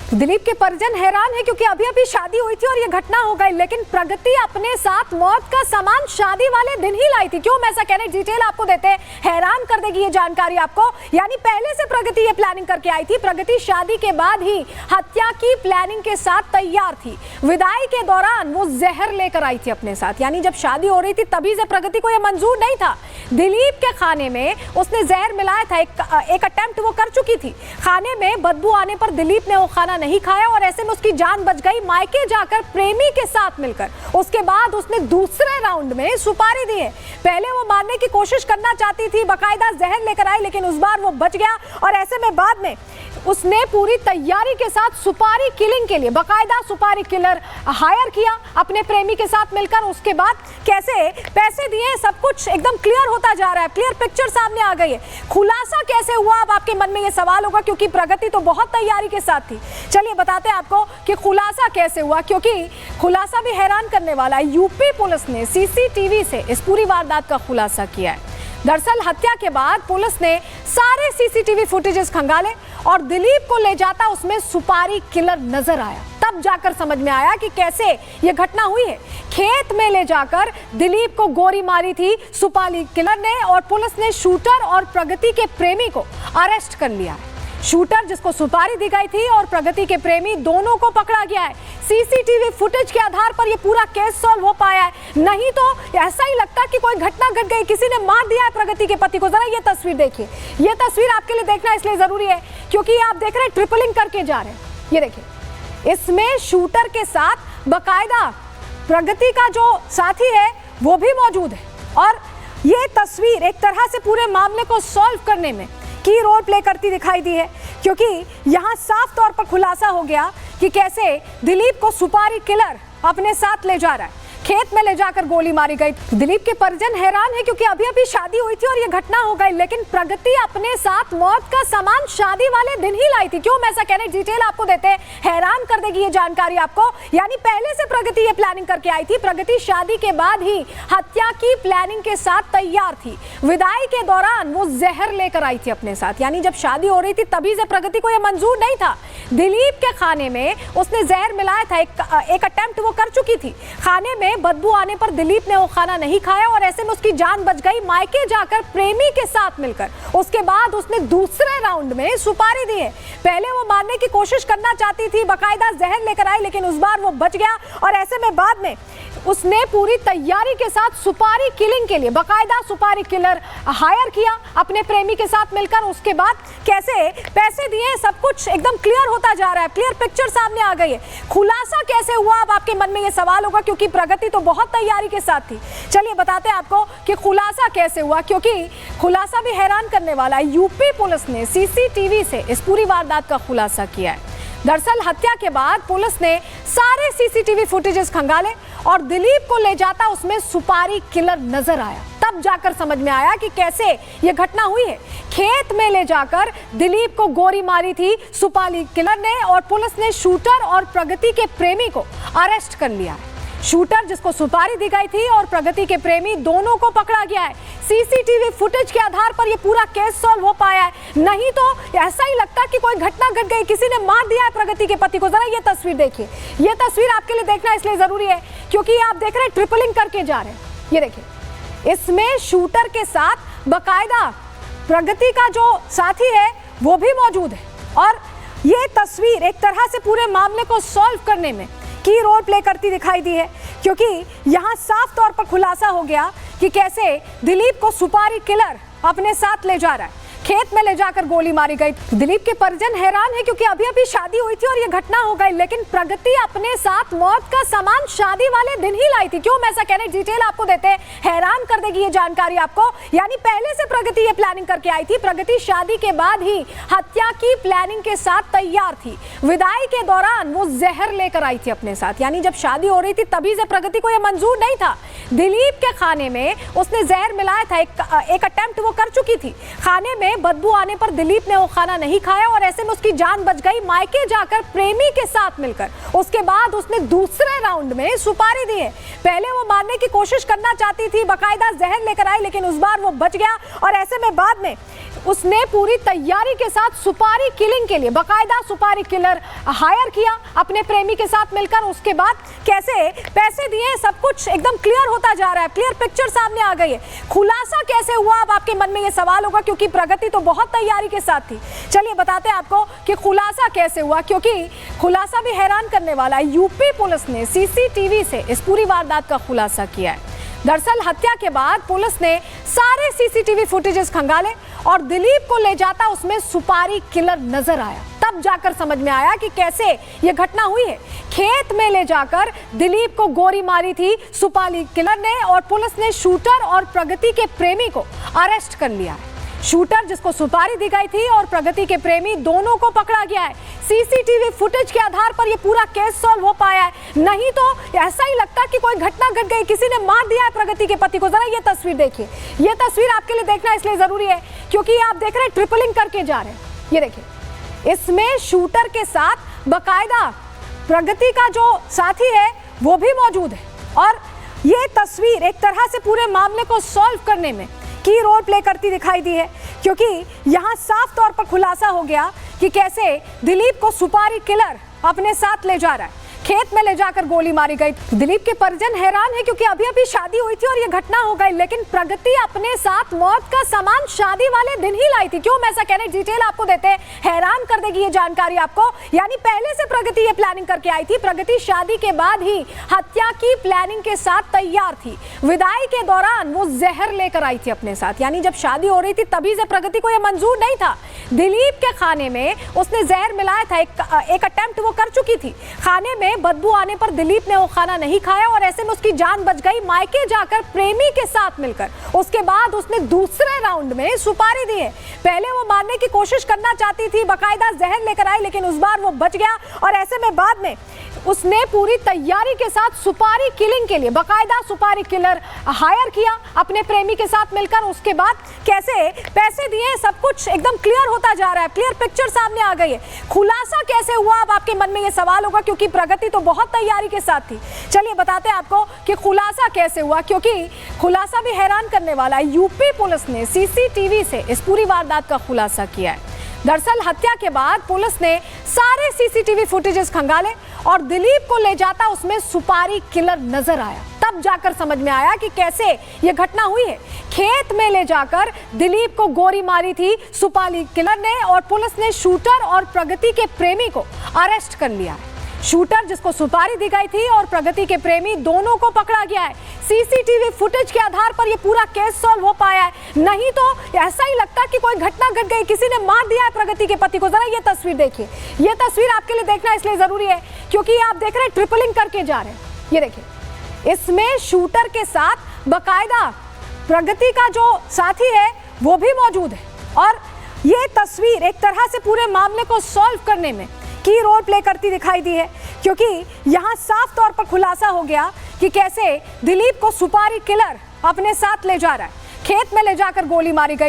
दिलीप के परिजन हैरान है क्योंकि अभी अभी शादी हुई थी और ये घटना हो गई, लेकिन प्रगति अपने साथ मौत का सामान शादी वाले दिन ही लाई थी। क्यों मैं ऐसा कहने डिटेल आपको देते हैं, हैरान कर देगी ये जानकारी आपको। यानी पहले से प्रगति ये प्लानिंग करके आई थी। प्रगति शादी के बाद ही हत्या की प्लानिंग के साथ तैयार थी। विदाई के दौरान वो जहर लेकर आई थी अपने साथ। यानी जब शादी हो रही थी तभी से प्रगति को यह मंजूर नहीं था। दिलीप के खाने में उसने जहर मिलाया था। एक अटेम्प्ट वो कर चुकी थी। खाने में बदबू आने पर दिलीप ने वो खाना नहीं खाया और ऐसे में उसकी जान बच गई। मायके जाकर प्रेमी के साथ मिलकर उसके बाद उसने दूसरे राउंड में सुपारी दी है। पहले वो मारने की कोशिश करना चाहती थी, बकायदा जहर लेकर आई, लेकिन उस बार वो बच गया और ऐसे में बाद में उसने पूरी तैयारी के साथ सुपारी किलिंग के लिए बकायदा सुपारी किलर हायर किया अपने प्रेमी के साथ मिलकर। उसके बाद कैसे पैसे दिए, सब कुछ एकदम क्लियर होता जा रहा है। क्लियर पिक्चर सामने आ गई है। खुलासा कैसे हुआ, अब आपके मन में ये सवाल होगा, क्योंकि प्रगति तो बहुत तैयारी के साथ थी। चलिए बताते हैं आपको कि खुलासा कैसे हुआ, क्योंकि खुलासा भी हैरान करने वाला है। यूपी पुलिस ने सीसीटीवी से इस पूरी वारदात का खुलासा किया है। दरअसल हत्या के बाद पुलिस ने सारे सीसीटीवी फुटेजेस खंगाले और दिलीप को ले जाता उसमें सुपारी किलर नजर आया। तब जाकर समझ में आया कि कैसे ये घटना हुई है। खेत में ले जाकर दिलीप को गोली मारी थी सुपारी किलर ने और पुलिस ने शूटर और प्रगति के प्रेमी को अरेस्ट कर लिया है। शूटर जिसको सुपारी दी गई थी और प्रगति के प्रेमी दोनों को पकड़ा गया है। सीसीटीवी फुटेज के आधार पर ये पूरा केस सॉल्व हो पाया है। नहीं तो ऐसा ही लगता कि कोई घटना घट गई, किसी ने मार दिया है प्रगति के पति को। जरा ये तस्वीर देखिए। ये तस्वीर आपके लिए देखना इसलिए जरूरी है क्योंकि आप देख रहे हैं ट्रिपलिंग करके जा रहे हैं। ये देखिए, इसमें शूटर के साथ बकायदा प्रगति का जो साथी है वो भी मौजूद है और ये तस्वीर एक तरह से पूरे मामले को सॉल्व करने में की रोल प्ले करती दिखाई दी है, क्योंकि यहां साफ तौर पर खुलासा हो गया कि कैसे दिलीप को सुपारी किलर अपने साथ ले जा रहा है। खेत में ले जाकर गोली मारी गई। दिलीप के परिजन हैरान है क्योंकि अभी अभी शादी हुई थी और ये घटना हो गई, लेकिन प्रगति अपने साथ मौत का सामान शादी वाले दिन ही लाई थी। क्यों मैं ऐसा कहने डिटेल आपको देते हैं, हैरान कर देगी ये जानकारी आपको। यानी पहले से प्रगति ये प्लानिंग करके आई थी। प्रगति शादी के बाद ही हत्या की प्लानिंग के साथ तैयार थी। विदाई के दौरान वो जहर लेकर आई थी अपने साथ। यानी जब शादी हो रही थी तभी से प्रगति को यह मंजूर नहीं था। दिलीप के खाने में उसने जहर मिलाया था। एक अटेम्प्ट वो कर चुकी थी। खाने में बदबू आने पर दिलीप ने वो खाना नहीं खाया और ऐसे में उसकी जान बच गई। मायके जाकर प्रेमी के साथ मिलकर उसके बाद उसने दूसरे राउंड में सुपारी दी है। पहले वो मारने की कोशिश करना चाहती थी, बकायदा जहर लेकर आई, लेकिन उस बार वो बच गया और ऐसे में बाद में उसने पूरी तैयारी के साथ सुपारी किलिंग के लिए बकायदा सुपारी किलर हायर किया अपने प्रेमी के साथ मिलकर। उसके बाद कैसे पैसे दिए, सब कुछ एकदम क्लियर होता जा रहा है। क्लियर पिक्चर सामने आ गई है। खुलासा कैसे हुआ, अब आपके मन में ये सवाल होगा, क्योंकि प्रगति तो बहुत तैयारी के साथ थी। चलिए बताते हैं आपको कि खुलासा कैसे हुआ, क्योंकि खुलासा भी हैरान करने वाला है। यूपी पुलिस ने सीसीटीवी से इस पूरी वारदात का खुलासा किया है। दरअसल हत्या के बाद पुलिस ने सारे सीसीटीवी फुटेजेस खंगाले और दिलीप को ले जाता उसमें सुपारी किलर नजर आया। तब जाकर समझ में आया कि कैसे ये घटना हुई है। खेत में ले जाकर दिलीप को गोली मारी थी सुपारी किलर ने और पुलिस ने शूटर और प्रगति के प्रेमी को अरेस्ट कर लिया है। शूटर जिसको सुपारी दी गई थी और प्रगति के प्रेमी दोनों को पकड़ा गया है। सीसीटीवी फुटेज के आधार पर ये पूरा केस सॉल्व हो पाया है। नहीं तो ऐसा ही लगता कि कोई घटना घट गई, किसी ने मार दिया है प्रगति के पति को। जरा ये तस्वीर देखिए। ये तस्वीर आपके लिए देखना इसलिए जरूरी है क्योंकि आप देख रहे हैं ट्रिपलिंग करके जा रहे हैं। ये देखिए, इसमें शूटर के साथ बकायदा प्रगति का जो साथी है वो भी मौजूद है और ये तस्वीर एक तरह से पूरे मामले को सॉल्व करने में की रोल प्ले करती दिखाई दी है, क्योंकि यहां साफ तौर पर खुलासा हो गया कि कैसे दिलीप को सुपारी किलर अपने साथ ले जा रहा है। खेत में ले जाकर गोली मारी गई। दिलीप के परिजन हैरान है क्योंकि अभी अभी शादी हुई थी और ये घटना हो गई, लेकिन प्रगति अपने साथ मौत का सामान शादी वाले दिन ही लाई थी। क्यों मैं ऐसा कहने डिटेल आपको देते हैं, हैरान कर देगी ये जानकारी आपको। यानी पहले से प्रगति ये प्लानिंग करके आई थी। प्रगति शादी के बाद ही हत्या की प्लानिंग के साथ तैयार थी। विदाई के दौरान वो जहर लेकर आई थी अपने साथ। यानी जब शादी हो रही थी तभी से प्रगति को यह मंजूर नहीं था। दिलीप के खाने में उसने जहर मिलाया था। एक अटेम्प्ट वो कर चुकी थी। खाने में में बदबू आने पर दिलीप ने वो खाना नहीं खाया और ऐसे में उसकी जान बच गई। मायके जाकर प्रेमी के साथ मिलकर उसके बाद उसने दूसरे राउंड में सुपारी दी है। पहले वो मारने की कोशिश करना चाहती थी, बकायदा जहर लेकर आई, लेकिन उस बार वो बच गया और ऐसे में बाद में उसने पूरी तैयारी के साथ सुपारी किलिंग के लिए बकायदा सुपारी किलर हायर किया अपने प्रेमी के साथ मिलकर। उसके बाद कैसे पैसे दिए, सब कुछ एकदम क्लियर होता जा रहा है, क्लियर पिक्चर सामने आ गई है। खुलासा कैसे हुआ, अब आपके मन में ये सवाल होगा, क्योंकि प्रगति तो बहुत तैयारी के साथ थी। चलिए बताते हैं आपको कि खुलासा कैसे हुआ, क्योंकि खुलासा भी हैरान करने वाला है। यूपी पुलिस ने सीसीटीवी से इस पूरी वारदात का खुलासा किया है। दरअसल हत्या के बाद पुलिस ने सारे सीसीटीवी फुटेजेस खंगाले और दिलीप को ले जाता उसमें सुपारी किलर नजर आया। तब जाकर समझ में आया कि कैसे ये घटना हुई है। खेत में ले जाकर दिलीप को गोली मारी थी सुपारी किलर ने और पुलिस ने शूटर और प्रगति के प्रेमी को अरेस्ट कर लिया है। शूटर जिसको सुपारी दी गई थी और प्रगति के प्रेमी दोनों को पकड़ा गया है। सीसीटीवी फुटेज के आधार पर ये पूरा केस सॉल्व हो पाया है, नहीं तो ऐसा ही लगता कि कोई घटना घट गई, किसी ने मार दिया है प्रगति के पति को। जरा ये तस्वीर देखिए, ये तस्वीर आपके लिए देखना इसलिए जरूरी है क्योंकि आप देख रहे हैं ट्रिपलिंग करके जा रहे हैं। ये देखिए, इसमें शूटर के साथ बकायदा प्रगति का जो साथी है वो भी मौजूद है और ये तस्वीर एक तरह से पूरे मामले को सॉल्व करने में की रोल प्ले करती दिखाई दी है, क्योंकि यहां साफ तौर पर खुलासा हो गया कि कैसे दिलीप को सुपारी किलर अपने साथ ले जा रहा है। खेत में ले जाकर गोली मारी गई। दिलीप के परिजन हैरान है क्योंकि अभी अभी शादी हुई थी और ये घटना हो गई, लेकिन प्रगति अपने साथ मौत का सामान शादी वाले दिन ही लाई थी। क्यों मैं ऐसा कहने, डिटेल आपको देते हैं, हैरान कर देगी ये जानकारी आपको। यानी पहले से प्रगति ये प्लानिंग करके आई थी। प्रगति शादी के बाद ही हत्या की प्लानिंग के साथ तैयार थी। विदाई के दौरान वो जहर लेकर आई थी अपने साथ, यानी जब शादी हो रही थी तभी से प्रगति को यह मंजूर नहीं था। दिलीप के खाने में उसने जहर मिलाया था, एक अटेम्प्ट वो कर चुकी थी। खाने में बदबू आने पर दिलीप ने वो खाना नहीं खाया और ऐसे में उसकी जान बच गई। मायके जाकर प्रेमी के साथ मिलकर उसके बाद उसने दूसरे राउंड में सुपारी दी है। पहले वो मारने की कोशिश करना चाहती थी, बकायदा जहर लेकर आई, लेकिन उस बार वो बच गया और ऐसे में बाद में उसने पूरी तैयारी के साथ सुपारी किलिंग के लिए बकायदा सुपारी किलर हायर किया अपने प्रेमी के साथ मिलकर। उसके बाद कैसे पैसे दिए, सब कुछ एकदम क्लियर होता जा रहा है, क्लियर पिक्चर सामने आ गई है। खुलासा कैसे हुआ, अब आपके मन में ये सवाल होगा, क्योंकि प्रगति तो बहुत तैयारी के साथ थी। चलिए बताते हैं आपको कि खुलासा कैसे हुआ, क्योंकि खुलासा भी हैरान करने वाला है। यूपी पुलिस ने सीसीटीवी से इस पूरी वारदात का खुलासा किया है। दरअसल हत्या के बाद पुलिस ने सारे सीसीटीवी फुटेजेस खंगाले और दिलीप को ले जाता उसमें सुपारी किलर नजर आया। तब जाकर समझ में आया कि कैसे ये घटना हुई है। खेत में ले जाकर दिलीप को गोली मारी थी सुपारी किलर ने और पुलिस ने शूटर और प्रगति के प्रेमी को अरेस्ट कर लिया है। शूटर जिसको सुपारी दी गई थी और प्रगति के प्रेमी दोनों को पकड़ा गया है। सीसीटीवी फुटेज के आधार पर ये पूरा केस सॉल्व हो पाया है, नहीं तो ऐसा ही लगता कि कोई घटना घट गई, किसी ने मार दिया है प्रगति के पति को। जरा ये तस्वीर देखिए, ये तस्वीर आपके लिए देखना इसलिए जरूरी है क्योंकि आप देख रहे हैं ट्रिपलिंग करके जा रहे हैं। ये देखिए, इसमें शूटर के साथ बकायदा प्रगति का जो साथी है वो भी मौजूद है और ये तस्वीर एक तरह से पूरे मामले को सॉल्व करने में की रोल प्ले करती दिखाई दी है, क्योंकि यहां साफ तौर पर खुलासा हो गया कि कैसे दिलीप को सुपारी किलर अपने साथ ले जा रहा है। खेत में ले जाकर गोली मारी गई